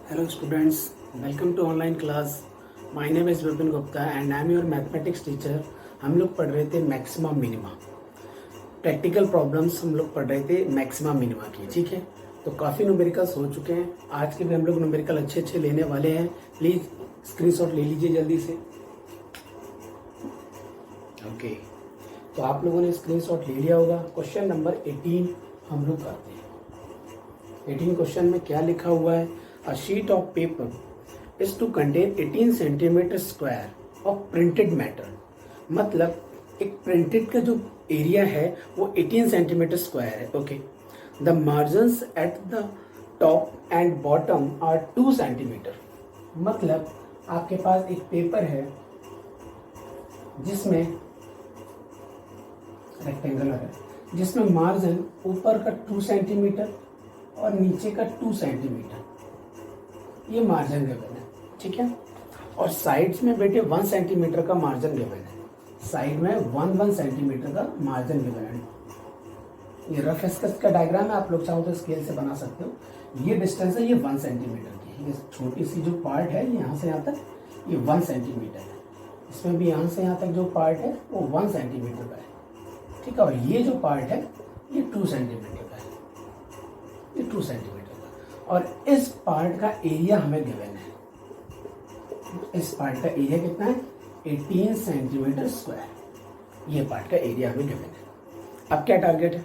Hello students, welcome to online class. My name is Vipin Gupta and I am your mathematics teacher. हम लोग पढ़ रहे थे maxima minima, practical problems हम लोग पढ़ रहे थे मैक्सिमा मिनिमा की। ठीक है, तो काफ़ी न्यूमेरिकल्स हो चुके हैं। आज के भी हम लोग न्यूमेरिकल अच्छे अच्छे लेने वाले हैं। प्लीज़ स्क्रीनशॉट ले लीजिए जल्दी से। ओके, तो आप लोगों ने स्क्रीनशॉट ले लिया होगा। क्वेश्चन नंबर 18 हम लोग करते हैं। 18 क्वेश्चन में क्या लिखा हुआ है? A sheet of paper is to contain 18 centimetre square of printed matter. मतलब एक प्रिंटेड का जो एरिया है वो 18 सेंटीमीटर स्क्वायर है। Okay, the margins at the top and bottom are 2 centimetre. मतलब आपके पास एक पेपर है जिसमें रेक्टेंगुलर है, जिसमें मार्जिन ऊपर का 2 सेंटीमीटर और नीचे का 2 सेंटीमीटर, ये मार्जिन गिवन है। ठीक है, और साइड्स में बेटे 1 सेंटीमीटर का मार्जिन गिवन है। साइड में 1 सेंटीमीटर का मार्जिन गिवन है। ये रफ स्केच का डायग्राम है, आप लोग चाहो तो स्केल से बना सकते हो। ये डिस्टेंस है, ये 1 सेंटीमीटर की है। ये छोटी सी जो पार्ट है यहाँ से यहाँ तक, ये 1 सेंटीमीटर है। इसमें भी यहाँ से यहाँ तक जो पार्ट है वो 1 सेंटीमीटर का है। ठीक है, और ये जो पार्ट है ये 2 सेंटीमीटर का है। ये 2 सेंटीमीटर, और इस पार्ट का एरिया हमें गिवन है। इस पार्ट का एरिया कितना है? 18 सेंटीमीटर स्क्वायर। ये पार्ट का एरिया हमें गिवन है। अब क्या टारगेट है?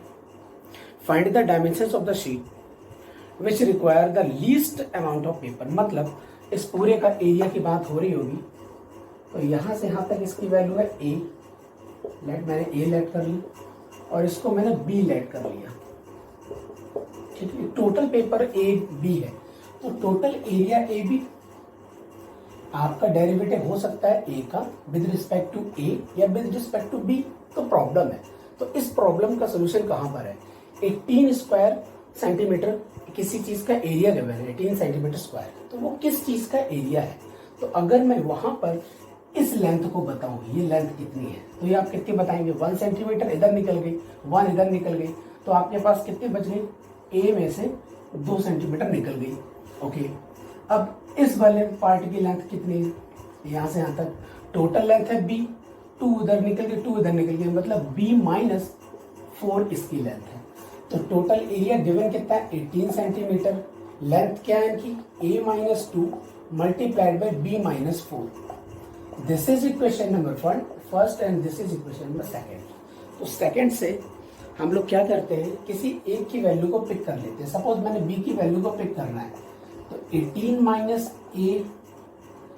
Find the dimensions of the sheet which require the least amount of paper. मतलब इस पूरे का एरिया की बात हो रही होगी, तो यहां से यहां तक इसकी वैल्यू है ए। मैंने ए लेट कर ली और इसको मैंने बी लेट कर लिया। ठीक है, टोटल पेपर ए बी है, तो टोटल एरिया ए बी। आपका डेरिवेटिव हो सकता है ए का विद रिस्पेक्ट टू ए या विद रिस्पेक्ट टू बी। तो प्रॉब्लम है, तो इस प्रॉब्लम का सोल्यूशन कहां पर है? 18 स्क्वायर सेंटीमीटर किसी चीज का एरिया गिवन है, 18 सेंटीमीटर स्क्वायर, तो वो किस चीज का एरिया है? तो अगर मैं वहां पर इस लेंथ को बताऊं, ये लेंथ कितनी है, तो ये आप कितनी बताएंगे? 1 सेंटीमीटर इधर निकल गई, 1 इधर निकल गई, तो आपके पास कितनी बच गई? ए में से 2 सेंटीमीटर निकल गई। ओके, अब इस वाले पार्ट की लेंथ कितनी है? यहां से यहां तक टोटल लेंथ है बी। 2 उधर निकल गई, 2 इधर निकल गई, मतलब बी माइनस 4 इसकी लेंथ है। तो टोटल एरिया गिवन कितना है? 18 सेंटीमीटर। लेंथ क्या है इनकी? A minus 2 multiplied by B minus 4। This is equation number first and this is equation number second. तो सेकेंड से हम लोग क्या करते हैं, किसी एक की वैल्यू को पिक कर लेते हैं। सपोज मैंने बी की वैल्यू को पिक करना है, तो 18 minus a,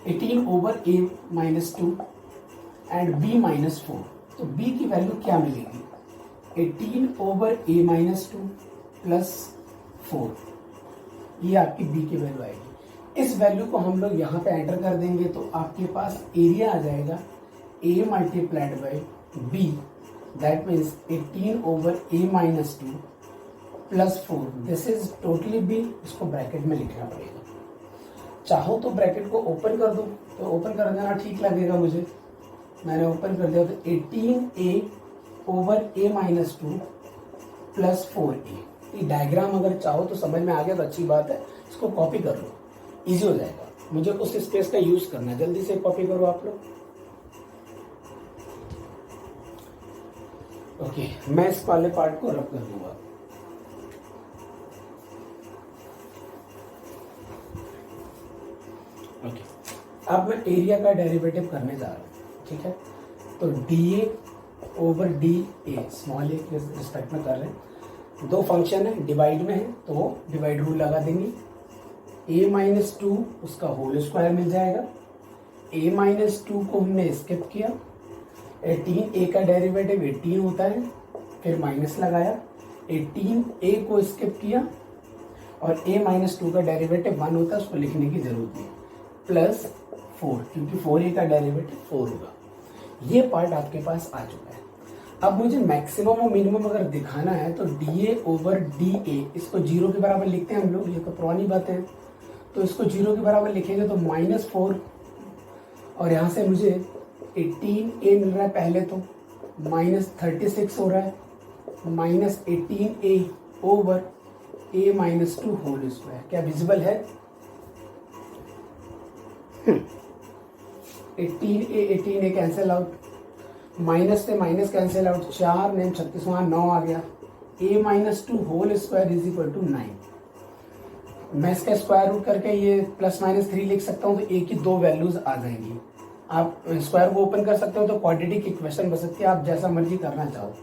18 over a minus 2 and b minus 4। तो बी की वैल्यू क्या मिलेगी? 18 ओवर ए माइनस 2 प्लस 4, ये आपकी बी की वैल्यू आएगी। इस वैल्यू को हम लोग यहाँ पे एंटर कर देंगे, तो आपके पास एरिया आ जाएगा A multiplied by B. That means 18 over a minus 2 plus 4. This is totally b। इसको ब्रैकेट में लिखना पड़ेगा। चाहो तो ब्रैकेट को ओपन कर दो, तो ओपन कर देना ठीक लगेगा मुझे। मैंने ओपन कर दिया, तो 18a over a minus 2 plus 4a। ये डायग्राम अगर चाहो तो समझ में आ गया तो अच्छी बात है, इसको कॉपी कर लो, इजी हो जाएगा। मुझे उस स्पेस का यूज करना है, जल्दी से कॉपी करो आप लोग। ओके, मैं इस वाले पार्ट को रब कर दूंगा। ओके, अब मैं एरिया का डेरिवेटिव करने जा रहा हूं। ठीक है, तो D A over D A, small A के रिस्पेक्ट में कर रहे हैं। 2 फंक्शन है, डिवाइड में है, तो डिवाइड रूल लगा देंगे। ए माइनस 2 उसका होल स्क्वायर मिल जाएगा। ए माइनस 2 को हमने स्किप किया। 18 ए का डेरिवेटिव 18 होता है, फिर माइनस लगाया। 18 ए को स्किप किया, और ए माइनस 2 का डेरिवेटिव 1 होता है, उसको लिखने की जरूरत नहीं, प्लस 4, क्योंकि 4 ए का डेरिवेटिव 4 होगा। ये पार्ट आपके पास आ चुका है। अब मुझे मैक्सिमम और मिनिमम अगर दिखाना है, तो डी ए ओवर डी ए, इसको 0 के बराबर लिखते हैं हम लोग, ये तो पुरानी बात है। तो इसको 0 के बराबर लिखेंगे तो -4, और यहाँ से मुझे 18a मिल रहा है पहले, तो -36 हो रहा है, -18a over a minus 2 whole square. क्या विजिबल है? 18 ए कैंसिल आउट, माइनस से माइनस कैंसिल आउट, 4 9 36, वहां 9 आ गया। a minus 2 whole square is equal to 9। मैं इसका स्क्वायर रूट करके ये प्लस माइनस 3 लिख सकता हूँ, तो a की 2 वैल्यूज आ जाएंगी। आप स्क्वायर को ओपन कर सकते हो तो क्वाड्रेटिक इक्वेशन बन सकती है, आप जैसा मर्जी करना चाहो।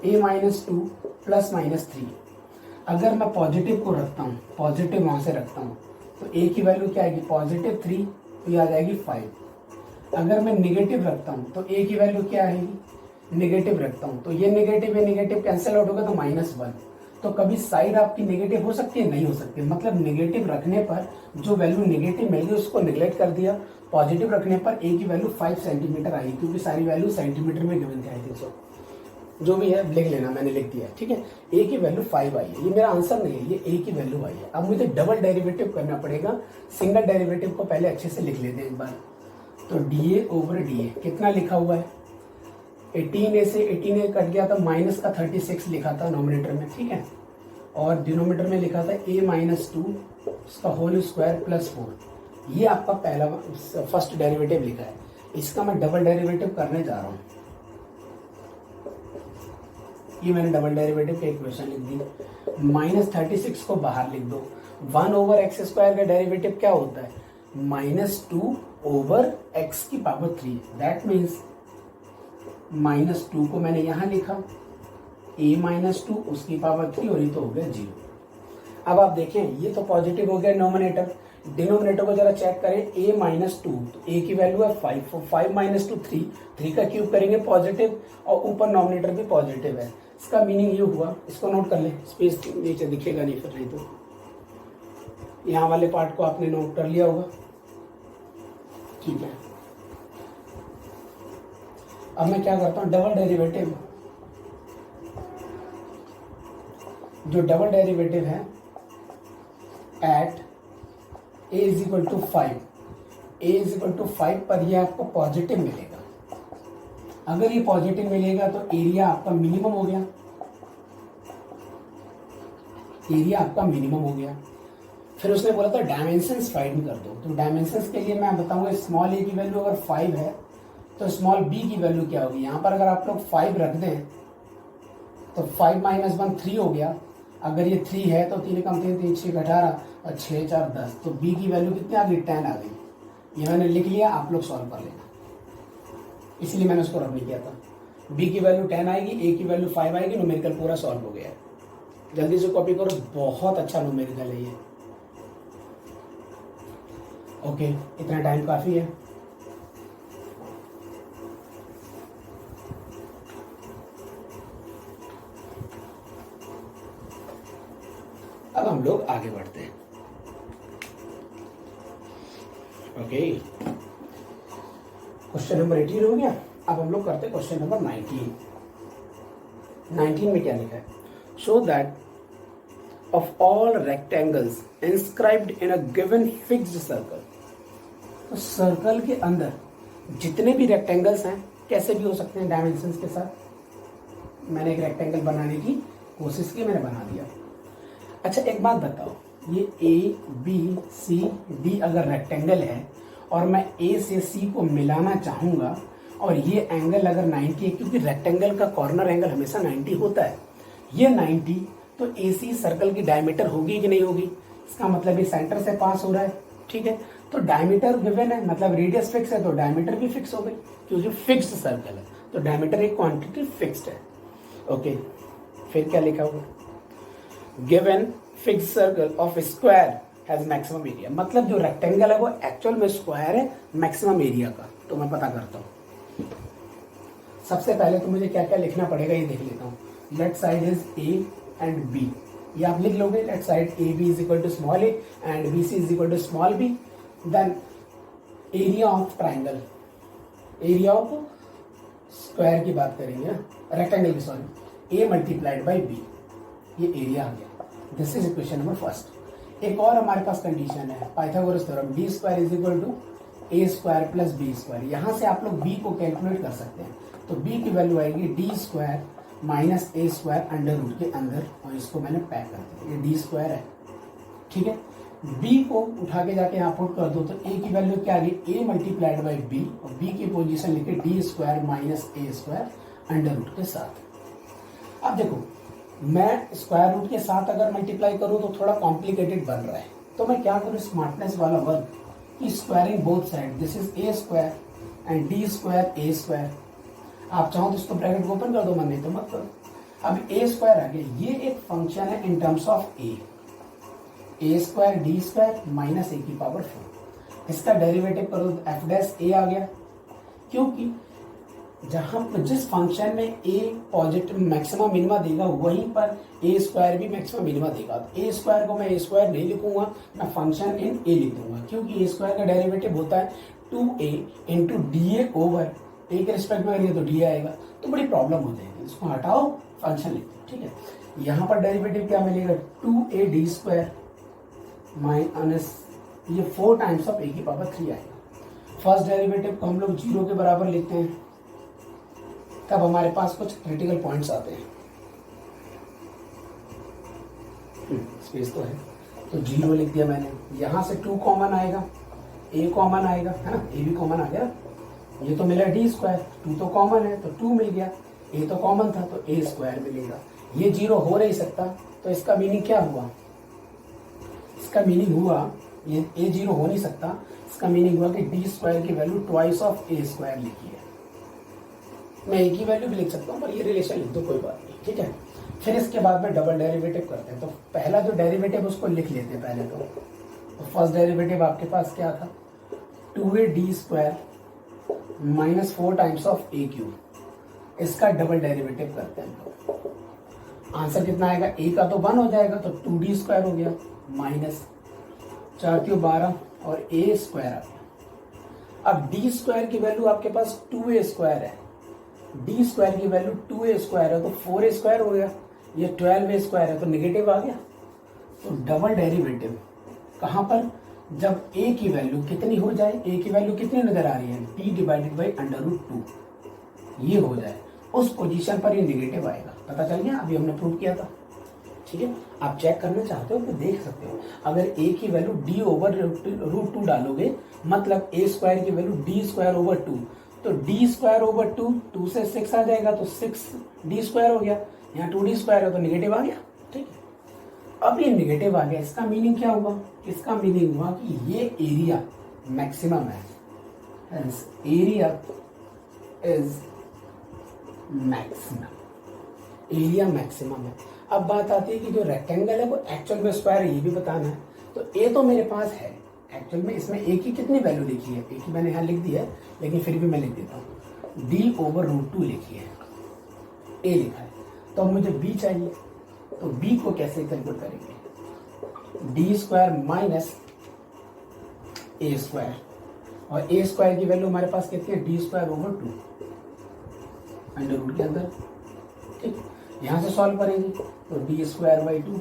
a माइनस 2 प्लस माइनस 3, अगर मैं पॉजिटिव को रखता हूँ, पॉजिटिव वहां से रखता हूँ, तो a की वैल्यू क्या आएगी, पॉजिटिव 3, तो ये आ जाएगी 5। अगर मैं निगेटिव रखता हूँ तो a की वैल्यू क्या आएगी, निगेटिव रखता हूँ तो ये निगेटिव है, निगेटिव कैंसिल आउट होगा तो -1। तो कभी साइड आपकी नेगेटिव हो सकती है, नहीं हो सकती, मतलब नेगेटिव रखने पर जो वैल्यू नेगेटिव मिलेगी उसको निगलेक्ट कर दिया। पॉजिटिव रखने पर a की वैल्यू 5 सेंटीमीटर आई, क्योंकि सारी वैल्यू सेंटीमीटर में गिवन थे। आई थिंक सो, जो भी है लिख लेना, मैंने लिख दिया, ठीक है। a की वैल्यू 5 आई है, ये मेरा आंसर नहीं है, ये a की वैल्यू आई है। अब मुझे डबल डेरिवेटिव करना पड़ेगा, सिंगल डेरिवेटिव को पहले अच्छे से लिख लेते हैं एक बार। तो dA ओवर dA कितना लिखा हुआ है, 18a से 18a कट गया था, माइनस का 36 लिखा था नोमिनेटर में, ठीक है, और डिनोमिनेटर में लिखा था a माइनस 2 उसका होल स्क्वायर प्लस 4। ये आपका पहला फर्स्ट डेरिवेटिव लिखा है। इसका मैं डबल डेरिवेटिव करने जा रहा हूँ। ये मैंने डबल डेरिवेटिव की इक्वेशन लिख दी। -36 को बाहर लिख दो। 1 ओवर एक्स स्क्वायर का डेरिवेटिव क्या होता है, -2 ओवर एक्स की पावर 3। दैट मीन्स -2 को मैंने यहां लिखा, a माइनस 2 उसकी पावर 3, और ये तो हो गया 0। अब आप देखें, ये तो पॉजिटिव हो गया नोमिनेटर, डिनोमिनेटर को जरा चेक करें, a माइनस 2, तो a की वैल्यू है 5, 5 माइनस 2 3, 3 का क्यूब करेंगे पॉजिटिव, और ऊपर नोमिनेटर भी पॉजिटिव है। इसका मीनिंग ये हुआ, इसको नोट कर ले, स्पेस नीचे दिखेगा नहीं फिर, नहीं तो यहाँ वाले पार्ट को आपने नोट कर लिया होगा, ठीक है। अब मैं क्या करता हूँ, डबल डेरिवेटिव, जो डबल डेरिवेटिव है at a is equal to 5, a is equal to 5 पर ये आपको पॉजिटिव मिलेगा। अगर ये पॉजिटिव मिलेगा तो एरिया आपका मिनिमम हो गया, एरिया आपका मिनिमम हो गया। फिर उसने बोला था डायमेंशंस फाइंड कर दो, तो डायमेंशंस के लिए मैं बताऊंगा, स्मॉल a की वैल्यू अगर 5 है तो स्मॉल b की वैल्यू क्या होगी। यहां पर अगर आप लोग 5 रख दें तो 5 माइनस 1 3 हो गया। अगर ये 3 है तो 3 कम 3 3 6 18 और 6 4 10, तो b की वैल्यू कितनी आ गई, 10 आ गई। ये मैंने लिख लिया, आप लोग सॉल्व कर लेना, इसलिए मैंने उसको रब नहीं किया था। b की वैल्यू 10 आएगी, a की वैल्यू 5 आएगी, न्यूमेरिकल पूरा सॉल्व हो गया। जल्दी से कॉपी करो, बहुत अच्छा न्यूमेरिकल है ये। ओके, इतना टाइम काफी है। अब हम लोग आगे बढ़ते हैं। ओके, क्वेश्चन नंबर 18 हो गया। अब हम लोग करते हैं क्वेश्चन नंबर 19। 19 में क्या लिखा है, show that of all rectangles inscribed in a given fixed circle. तो सर्कल के अंदर जितने भी रेक्टेंगल्स हैं, कैसे भी हो सकते हैं डायमेंशंस के साथ। मैंने एक रेक्टेंगल बनाने की कोशिश की, मैंने बना दिया। अच्छा एक बात बताओ, ये ए बी सी डी अगर रेक्टेंगल है और मैं ए से सी को मिलाना चाहूंगा, और ये एंगल अगर 90 है, क्योंकि रेक्टेंगल का कॉर्नर एंगल हमेशा 90 होता है, ये 90, तो ए सी सर्कल की डायमीटर होगी कि नहीं होगी। इसका मतलब ये सेंटर से पास हो रहा है, ठीक है। तो डायमीटर गिवन है, मतलब रेडियस फिक्स है, तो डायमीटर भी फिक्स हो गई, क्योंकि फिक्स्ड सर्कल है, तो डायमीटर एक क्वांटिटी फिक्स्ड है। ओके, फिर क्या लिखा हुआ, given fixed circle of square has maximum area. मतलब जो रेक्टेंगल है वो एक्चुअल में स्क्वायर है मैक्सिमम एरिया का। तो मैं पता करता हूँ, सबसे पहले तो मुझे क्या क्या लिखना पड़ेगा ये देख लेता हूँ। Left side is a and b, ये आप लिख लोगे। Left side a b is equal to small a and b c is equal to small b. Then area of triangle, area of square की बात करेंगे, रेक्टेंगल की, sorry, a multiplied by b, ये area आ गया। This is equation number first. एक और हमारे पास कंडीशन है, Pythagoras theorem, d square is equal to A square plus B square. यहां से आप लोग बी को कैलकुलेट कर सकते हैं, तो बी की वैल्यू आएगी D square minus A square under root के अंदर, और इसको मैंने पैक कर दिया, ये डी स्क्वायर है, ठीक है। बी को उठा के जाके यहाँ पुट कर दो तो ए की वैल्यू क्या आ गई, ए मल्टीप्लाइड बाई बी, और बी की पोजीशन लिखे D square minus A square under root के साथ। अब देखो मैं स्क्वायर रूट के साथ अगर मल्टीप्लाई करूँ तो थोड़ा कॉम्प्लिकेटेड बन रहा है, तो मैं क्या करूँ स्मार्टनेस वाला वर्क कि squaring both side, this is a square and D square A square. आप चाहो तो इसको ब्रैकेट को ओपन कर दो, मन नहीं तो मत करो। अब ए स्क्वायर आ गया, ये एक फंक्शन है in terms of A square D square minus A की पावर 4। इसका डेरिवेटिव करो तो एफ डैश ए आ गया, क्योंकि जहां पर जिस फंक्शन में ए पॉजिटिव मैक्सिमम मिनिमा देगा वहीं पर ए स्क्वायर भी मैक्सिमम मिनिमा देगा। तो ए स्क्वायर को मैं ए स्क्वायर नहीं लिखूंगा, मैं फंक्शन इन ए लिख दूंगा, क्योंकि ए स्क्वायर का डेरिवेटिव होता है 2a into D A over A के रिस्पेक्ट में करिए तो डी आएगा, तो बड़ी प्रॉब्लम हो जाएगी। इसको हटाओ, फंक्शन लिख दो, ठीक है। यहाँ पर डेरिवेटिव क्या मिलेगा, 2a डी स्क्वायर माइनस ये 4 टाइम्स ऑफ ए की पावर 3 आएगा। फर्स्ट डेरिवेटिव को हम लोग 0 के बराबर लेते हैं, तब हमारे पास कुछ क्रिटिकल पॉइंट्स आते हैं। स्पेस तो है, तो 0 लिख दिया मैंने। यहां से 2 कॉमन आएगा, ए कॉमन आएगा, है ना, ए भी कॉमन आ गया। ये तो मिला डी स्क्वायर, 2 तो कॉमन है तो 2 मिल गया, ए तो कॉमन था तो ए स्क्वायर मिलेगा। ये 0 हो नहीं सकता, तो इसका मीनिंग क्या हुआ, इसका मीनिंग हुआ ये ए 0 हो नहीं सकता, इसका मीनिंग हुआ कि डी स्क्वायर की value twice of A square लिखी है। मैं ए की वैल्यू भी लिख सकता हूँ, पर ये रिलेशन लिख दो, कोई बात नहीं, ठीक है। फिर इसके बाद में डबल डेरिवेटिव करते हैं, तो पहला जो डेरिवेटिव उसको लिख लेते हैं पहले तो फर्स्ट डेरिवेटिव आपके पास क्या था, 2a D square minus 4 times of A cube. इसका डबल डेरिवेटिव करते हैं तो आंसर कितना आएगा, ए का तो 1 हो जाएगा तो 2d स्क्वायर हो गया माइनस 4 क्यूब 12 और ए स्क्वायर आ गया। अब डी स्क्वायर की वैल्यू आपके पास 2a स्क्वायर है, डी स्क्वायर की वैल्यू 2a स्क्वायर है तो 4a स्क्वायर हो गया, ये 12a स्क्वायर है तो निगेटिव आ गया। तो डबल डेरिवेटिव कहाँ पर, जब a की वैल्यू कितनी हो जाए, a की वैल्यू कितनी नजर आ रही है, d divided by under root 2, ये हो जाए उस पोजीशन पर ये निगेटिव आएगा। पता चल गया, अभी हमने प्रूव किया था, ठीक है। आप चेक करना चाहते हो तो देख सकते हो, अगर a की वैल्यू d ओवर रूट 2 डालोगे, मतलब a स्क्वायर की वैल्यू d स्क्वायर ओवर 2, तो d स्क्वायर ओवर 2 से 6 आ जाएगा तो 6d स्क्वायर हो गया, यहाँ 2d स्क्वायर है तो निगेटिव आ गया, ठीक है। अब ये निगेटिव आ गया, इसका मीनिंग क्या हुआ, इसका मीनिंग हुआ कि ये एरिया मैक्सिमम है, hence area is maximum, area maximum है। अब बात आती है कि जो रेक्टेंगल है वो एक्चुअल में स्क्वायर है, ये भी बताना है। तो ए तो मेरे पास है एक्चुअल में, इसमें ए की कितनी वैल्यू लिखी है, ए की मैंने यहाँ लिख दी है, लेकिन फिर भी मैं लिख देता हूँ, डी ओवर रूट 2 लिखी है, ए लिखा है। तो अब मुझे बी चाहिए, तो बी को कैसे कैलकुलेट करेंगे, D square minus A square, और ए स्क्वायर की वैल्यू हमारे पास कितनी है, D square over 2 under root के अंदर, ठीक। यहाँ से सॉल्व करेंगे तो डी स्क्वायर बाई 2,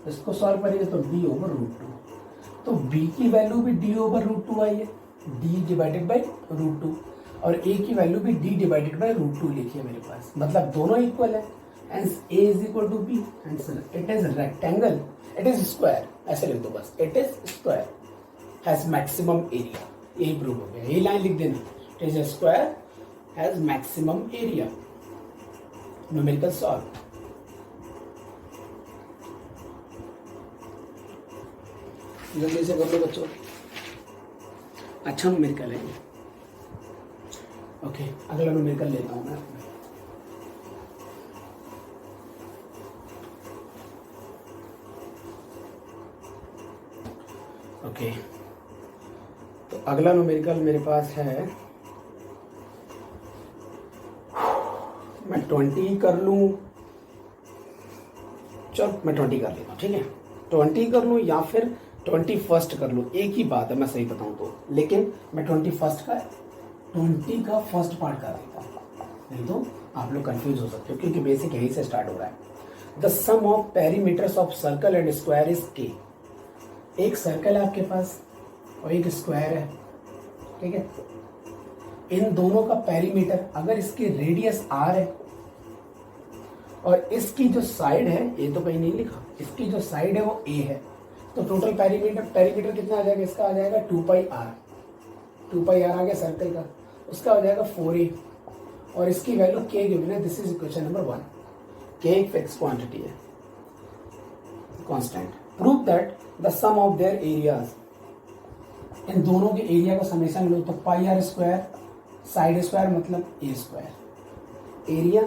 इसको सॉल्व करेंगे तो डी ओवर रूट 2, तो b की वैल्यू भी d ओवर रूट 2 आई है, d डिवाइडेड बाई रूट 2, और a की वैल्यू भी d डिवाइडेड बाई रूट 2 लिखी है मेरे पास, मतलब दोनों इक्वल है, hence a is equal to b, hence it is rectangle, it is square, ऐसे लिख दो बस, it is square has maximum area, यही प्रूव हो गया, यही लाइन लिख देना, it is a square has maximum area, numerical solve. जल्दी से कर लो बच्चों, अच्छा न्यूमेरिकल है ये, ओके। अगला न्यूमेरिकल लेता हूँ मैं, ओके। तो अगला न्यूमेरिकल मेरे पास है, मैं 20 कर लूँ, चल मैं 20 कर लेता हूँ, ठीक है। 20 कर लूँ या फिर 21 कर लूँ, एक ही बात है, मैं सही बताऊँ तो, लेकिन मैं 20 का फर्स्ट पार्ट कर देता हूँ, नहीं तो आप लोग कंफ्यूज हो सकते हो, क्योंकि बेसिक यही से स्टार्ट हो रहा है। The sum of perimeters of circle and square is K. एक सर्कल है आपके पास और एक स्क्वायर है, ठीक है। इन दोनों का पेरीमीटर, अगर इसकी रेडियस r है और इसकी जो साइड है, ये तो कहीं नहीं लिखा, इसकी जो साइड है वो a है, तो टोटल पेरीमीटर कितना आ जाएगा, इसका आ जाएगा 2 पाई आर, 2 पाई आर आ गया सर्कल का, उसका हो जाएगा 4a, और इसकी वैल्यू k गिवन है। This is equation number 1। k एक फिक्स क्वांटिटी है, constant. Prove that the sum of their areas, इन दोनों के एरिया का समेशन लो तो pi R square side square मतलब ए स्क्वायर, एरिया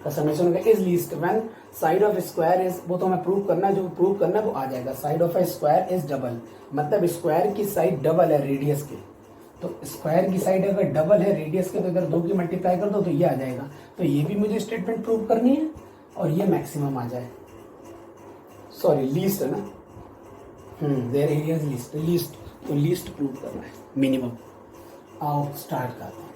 का समेशन होगा is least when side of square is, वो तो हमें प्रूव करना है, जो प्रूव करना है वो आ जाएगा। Side of A square is double, मतलब स्क्वायर की साइड डबल है रेडियस के, तो स्क्वायर की साइड अगर डबल है रेडियस के तो अगर 2 की मल्टीप्लाई कर दो तो ये आ जाएगा। तो ये भी मुझे स्टेटमेंट प्रूव करनी है और ये मैक्सिमम आ जाए, सॉरी लीस्ट है ना, देयर एरिया इज लीस्ट, तो लीस्ट प्रूव करना है, मिनिमम। आओ स्टार्ट करते हैं।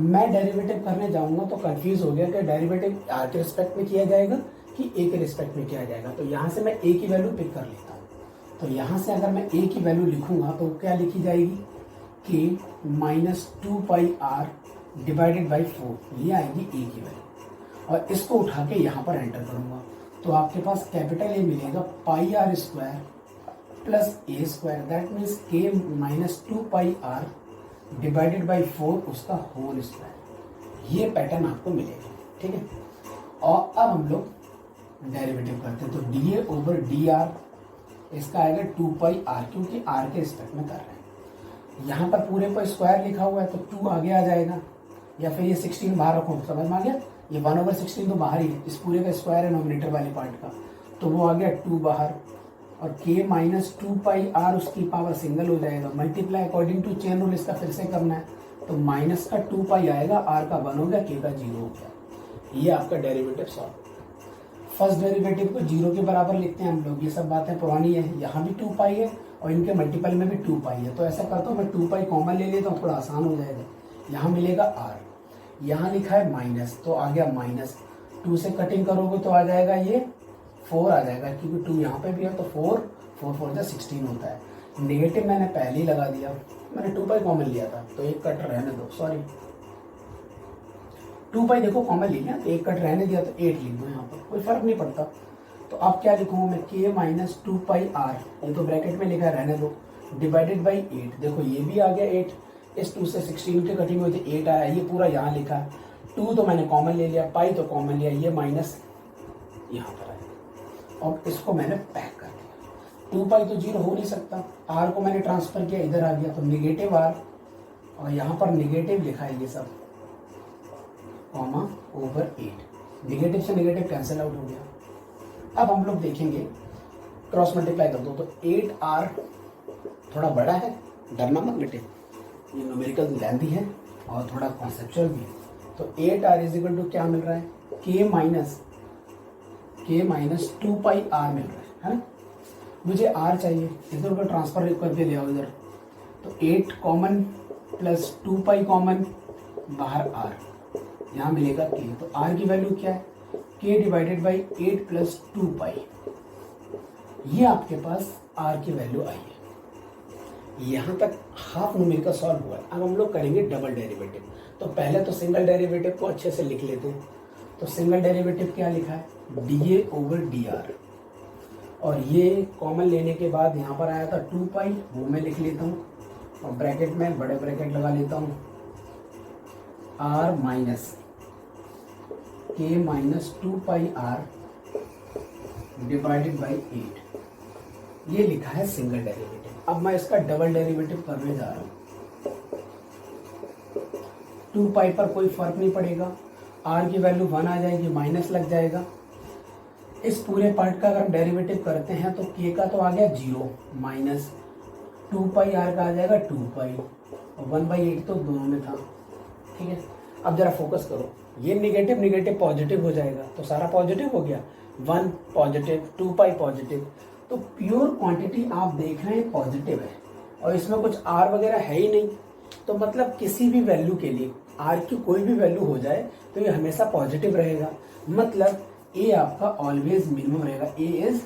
मैं डेरिवेटिव करने जाऊंगा तो कंफ्यूज हो गया कि डेरिवेटिव आर के रिस्पेक्ट में किया जाएगा कि ए के रिस्पेक्ट में किया जाएगा। तो यहाँ से मैं ए की वैल्यू पिक कर लेता हूँ। तो यहाँ से अगर मैं ए की वैल्यू लिखूंगा तो क्या लिखी जाएगी कि -2 पाई आर डिवाइडेड बाई 4, ये आएगी ए की वैल्यू, और इसको उठा के यहाँ पर एंटर करूंगा तो आपके पास कैपिटल ए मिलेगा pi R square plus A square, that means K -2 pi are divided by 4 उसका होल स्क्वायर। ये पैटर्न आपको मिलेगा, ठीक है। और अब हम लोग डेरिवेटिव करते हैं, तो D A over D R, इसका आएगा 2 पाई आर, क्योंकि आर के रिस्पेक्ट में कर रहे हैं। यहाँ पर पूरे पर स्क्वायर लिखा हुआ है तो 2 आगे आ जाएगा, या फिर ये 16 बाहर रखो, समझ में आ गया। ये 1/16 तो बाहर ही है, इस पूरे का स्क्वायर है नोमिनेटर वाले पार्ट का, तो वो आ गया 2 बाहर, और k -2 पाई आर उसकी पावर सिंगल हो जाएगा। Multiply according to chain rule इसका फिर से करना है, तो माइनस का 2 पाई आएगा, आर का 1 हो गया, k का 0 हो गया। ये आपका डेरिवेटिव सॉल्व। फर्स्ट डेरिवेटिव को 0 के बराबर लिखते हैं हम लोग, ये सब बातें पुरानी है। यहाँ भी 2 पाई है और इनके मल्टीपल में भी 2 पाई है, तो ऐसा करता हूँ मैं 2 पाई कॉमन ले लेता हूँ, थोड़ा आसान हो जाएगा। यहाँ मिलेगा आर, यहाँ लिखा है माइनस, तो आ गया -2 से कटिंग करोगे तो आ जाएगा ये 4 आ जाएगा, क्योंकि 2 यहाँ पे भी है तो 4 4 16 होता है। नेगेटिव मैंने पहले ही लगा दिया, मैंने 2 पाई कॉमन लिया था तो एक कट रहने दो, सॉरी 2 पाई देखो कॉमन लिया तो एक कट रहने दिया तो 8 लिख दो, यहाँ पर कोई फर्क नहीं पड़ता। तो अब क्या लिखूंगा मैं, k -2 पाई आर, ये तो ब्रैकेट में लिखा है रहने दो, डिवाइडेड बाई 8, देखो ये भी आ गया 8, इस 2 से 16 की कटिंग हुई थी 8 आया, ये पूरा यहाँ लिखा है। 2 तो मैंने कॉमन ले लिया, पाई तो कॉमन लिया, ये माइनस यहाँ पर आया, और इसको मैंने पैक कर दिया। 2 पाई तो 0 हो नहीं सकता, आर को मैंने ट्रांसफर किया, इधर आ गया, तो निगेटिव आर, और यहाँ पर निगेटिव लिखा है ये सब, कॉमा ओवर 8, निगेटिव से निगेटिव कैंसिल आउट हो गया। अब हम लोग देखेंगे, क्रॉस मल्टीप्लाई कर दो तो 8r थोड़ा बड़ा है, डरना मत बेटे, ये न्यूमेरिकल लेंथी है और थोड़ा कॉन्सेप्चुअल भी है। तो 8r इज इक्वल टू क्या मिल रहा है, k -2 पाई r मिल रहा है ना। मुझे r चाहिए, इधर उधर ट्रांसफर करके ले आओ इधर, तो 8 कॉमन प्लस 2 पाई कॉमन, बाहर r, यहाँ मिलेगा k, तो r की वैल्यू क्या है, k डिवाइडेड बाई 8 प्लस 2 पाई, ये आपके पास r की वैल्यू आई है। यहाँ तक हाफ न्यूमेरिकल सॉल्व हुआ है। अब हम लोग करेंगे डबल डेरिवेटिव। तो पहले तो सिंगल डेरिवेटिव को अच्छे से लिख लेते हैं। तो सिंगल डेरिवेटिव क्या लिखा है, dA ओवर dr, और ये कॉमन लेने के बाद यहाँ पर आया था 2 पाई, वो मैं लिख लेता हूँ, और ब्रैकेट में बड़े ब्रैकेट लगा लेता हूँ, r minus k -2 pi r divided by 8, ये लिखा है सिंगल डेरिवेटिव। अब मैं इसका डबल डेरिवेटिव करने जा रहा हूँ। 2 पाई पर कोई फर्क नहीं पड़ेगा, r की वैल्यू 1 आ जाएगी, माइनस लग जाएगा। इस पूरे पार्ट का अगर हम डेरिवेटिव करते हैं तो k का तो आ गया 0, माइनस 2 पाई r का आ जाएगा 2 पाई, और 1/8 तो दोनों में था, ठीक है। अब जरा फोकस करो, ये निगेटिव निगेटिव पॉजिटिव हो जाएगा, तो सारा पॉजिटिव हो गया, 1 पॉजिटिव 2 पाई पॉजिटिव, तो प्योर क्वांटिटी आप देख रहे हैं पॉजिटिव है, और इसमें कुछ r वगैरह है ही नहीं। तो मतलब किसी भी वैल्यू के लिए r की कोई भी वैल्यू हो जाए तो ये हमेशा पॉजिटिव रहेगा, मतलब a आपका ऑलवेज मिनिमम रहेगा, a इज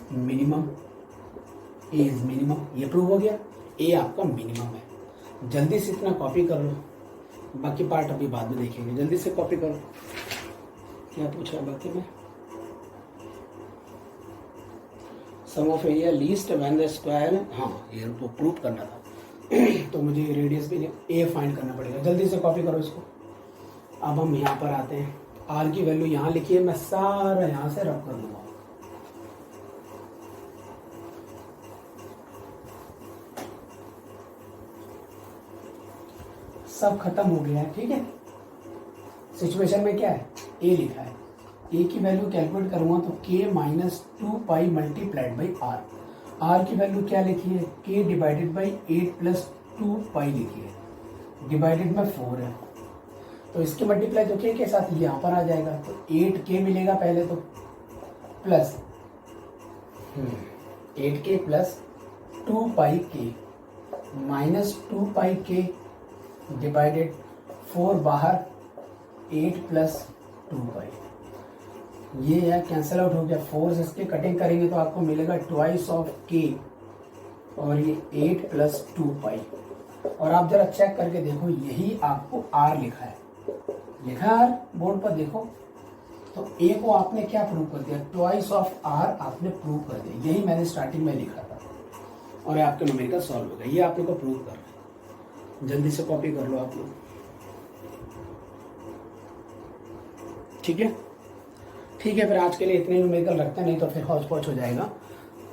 मिनिमम, ये प्रूव हो गया, a आपका मिनिमम है। जल्दी से इतना कॉपी कर लो, बाकी पार्ट अभी बाद में देखेंगे। जल्दी से कॉपी करो, क्या पूछ रहा है बाकी में। Sum of area least when the square, हाँ ये तो प्रूव करना था तो मुझे रेडियस भी ए फाइंड करना पड़ेगा। जल्दी से कॉपी करो इसको। अब हम यहाँ पर आते हैं, आर की वैल्यू यहाँ लिखिए, मैं सारा यहाँ से रब कर दूंगा। सब खत्म हो गया है, ठीक है। सिचुएशन में क्या है, ए लिखा है, ए की वैल्यू कैलकुलेट करूंगा तो k minus 2 multiplied by R. R की वैल्यू क्या लिखी है, k divided by 8 plus 2 pi लिखी है, डिवाइडेड में 4 है, तो इसके मल्टीप्लाई तो k के साथ यहाँ पर आ जाएगा, तो 8k मिलेगा पहले तो, प्लस 8k प्लस 2 पाई k माइनस 2 पाई k डिवाइडेड 4 बाहर 8 प्लस 2 पाई, ये है कैंसिल आउट हो गया। 4 से इसके कटिंग करेंगे तो आपको मिलेगा ट्वाइस ऑफ k और ये 8 प्लस 2 पाई। और आप जरा चेक करके देखो, यही आपको r लिखा है, लिखा है r, बोर्ड पर देखो, तो a को आपने क्या प्रूव कर दिया, ट्वाइस ऑफ r आपने प्रूव कर दिया, यही मैंने स्टार्टिंग में लिखा था और आपके न्यूमेरिकल सॉल्व हो गया। ये आप लोग को प्रूव कर रहे हैं, जल्दी से कॉपी कर लो आप लोग, ठीक है। ठीक है, फिर आज के लिए इतने न्यूमेरिकल रखते हैं, नहीं तो फिर हौच पौच हो जाएगा,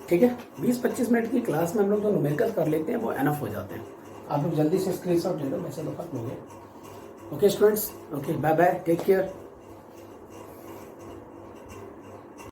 ठीक है। 20-25 मिनट की क्लास में हम लोग जो न्यूमेरिकल कर लेते हैं वो एनफ हो जाते हैं। आप लोग जल्दी से स्क्रीनशॉट ले लो, वैसे तो खत्म हो गया। Okay students, okay bye bye, take care.